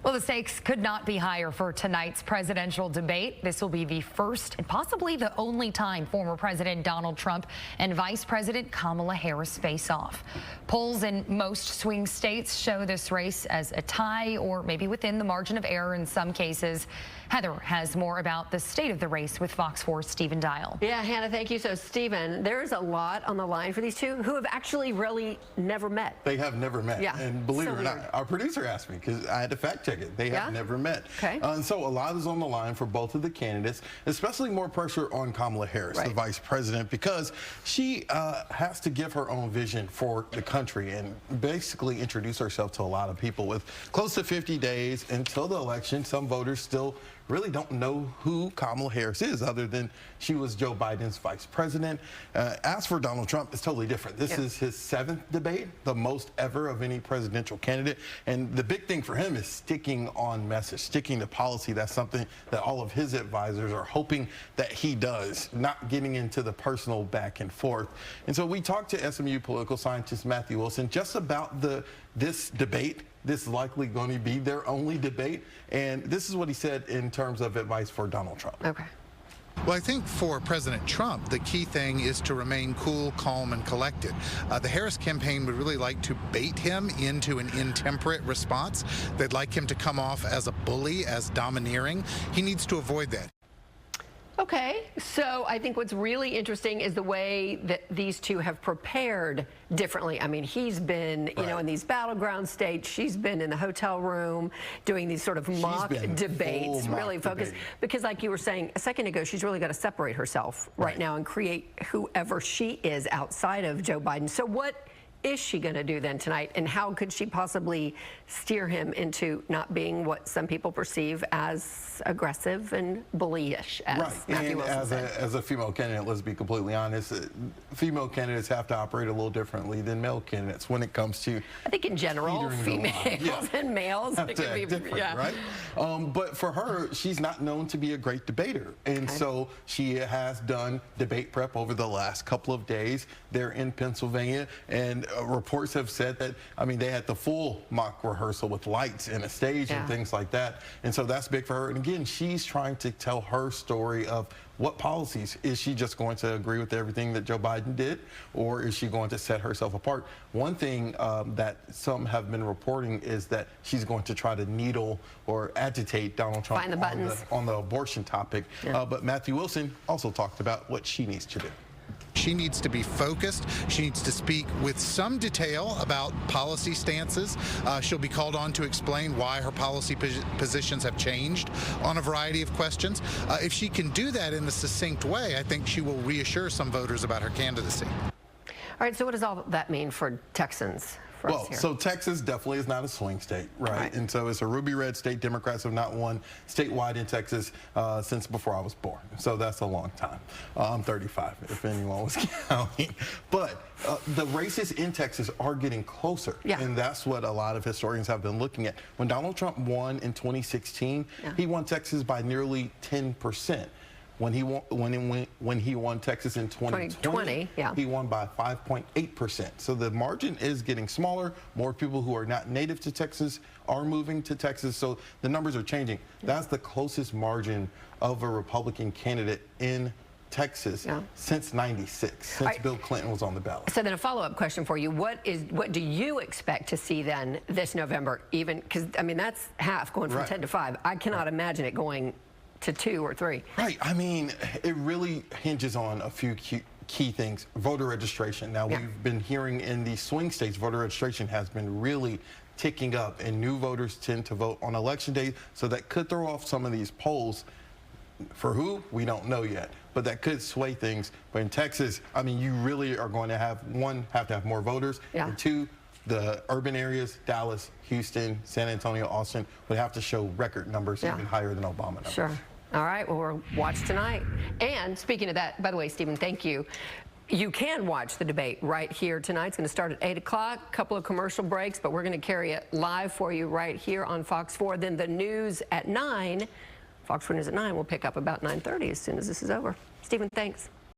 Well, the stakes could not be higher for tonight's presidential debate. This will be the first and possibly the only time former President Donald Trump and Vice President Kamala Harris face off. Polls in most swing states show this race as a tie or maybe within the margin of error in some cases. Heather has more about the state of the race with Fox 4's Stephen Dial. Yeah, Hannah, thank you. So, Stephen, there's a lot on the line for these two who have actually really never met. They have never met. Yeah. And believe it or not, our producer asked me because I had to fact check it. They have never met. Okay. And so a lot is on the line for both of the candidates, especially more pressure on Kamala Harris, the vice president, because she has to give her own vision for the country and basically introduce herself to a lot of people. With close to 50 days until the election, some voters still really don't know who Kamala Harris is other than she was Joe Biden's vice president. As for Donald Trump, it's totally different. This is his 7th debate, the most ever of any presidential candidate. And the big thing for him is sticking on message, sticking to policy. That's something that all of his advisors are hoping that he does, not getting into the personal back and forth. And so we talked to SMU political scientist Matthew Wilson just about this debate. This is likely going to be their only debate. And this is what he said in terms of advice for Donald Trump. Okay. Well, I think for President Trump, the key thing is to remain cool, calm, and collected. The Harris campaign would really like to bait him into an intemperate response. They'd like him to come off as a bully, as domineering. He needs to avoid that. Okay, so I think what's really interesting is the way that these two have prepared differently. I mean, he's been, you know, in these battleground states. She's been in the hotel room doing these sort of mock debates, really focused. Because like you were saying a second ago, she's really got to separate herself right now and create whoever she is outside of Joe Biden. So what is she going to do then tonight, and how could she possibly steer him into not being what some people perceive as aggressive and bullyish, as Matthew Wilson said? As a female candidate, let's be completely honest, female candidates have to operate a little differently than male candidates when it comes to, I think in general, females and males have to act different, right? But for her, she's not known to be a great debater, and so she has done debate prep over the last couple of days there in Pennsylvania, and reports have said that, I mean, they had the full mock rehearsal with lights and a stage and things like that. And so that's big for her. And again, she's trying to tell her story of what policies. Is she just going to agree with everything that Joe Biden did, or is she going to set herself apart? One thing that some have been reporting is that she's going to try to needle or agitate Donald Trump on the abortion topic. But Matthew Wilson also talked about what she needs to do. She needs to be focused. She needs to speak with some detail about policy stances. She'll be called on to explain why her policy positions have changed on a variety of questions. If she can do that in a succinct way, I think she will reassure some voters about her candidacy. All right, so what does all that mean for Texans? Well, so Texas definitely is not a swing state, right? And so it's a ruby red state. Democrats have not won statewide in Texas since before I was born. So that's a long time. I'm 35, if anyone was counting. But the races in Texas are getting closer. And that's what a lot of historians have been looking at. When Donald Trump won in 2016, he won Texas by nearly 10%. When he won Texas in 2020, he won by 5.8%. So the margin is getting smaller. More people who are not native to Texas are moving to Texas. So the numbers are changing. That's the closest margin of a Republican candidate in Texas since '96, since Bill Clinton was on the ballot. So then a follow-up question for you. What do you expect to see then this November? Even because, I mean, that's half going from 10 to 5. I cannot imagine it going to 2 or 3. Right. I mean, it really hinges on a few key things. Voter registration. Now, we've been hearing in the swing states, voter registration has been really ticking up, and new voters tend to vote on election day, so that could throw off some of these polls. For who? We don't know yet, but that could sway things. But in Texas, I mean, you really are going to have, one, have to have more voters, and two, the urban areas, Dallas, Houston, San Antonio, Austin, would have to show record numbers even higher than Obama numbers. Sure. All right, well, we'll watch tonight. And speaking of that, by the way, Stephen, thank you. You can watch the debate right here tonight. It's going to start at 8 o'clock, a couple of commercial breaks, but we're going to carry it live for you right here on Fox 4. Then the news at 9, Fox 4 News at 9, will pick up about 9:30 as soon as this is over. Stephen, thanks.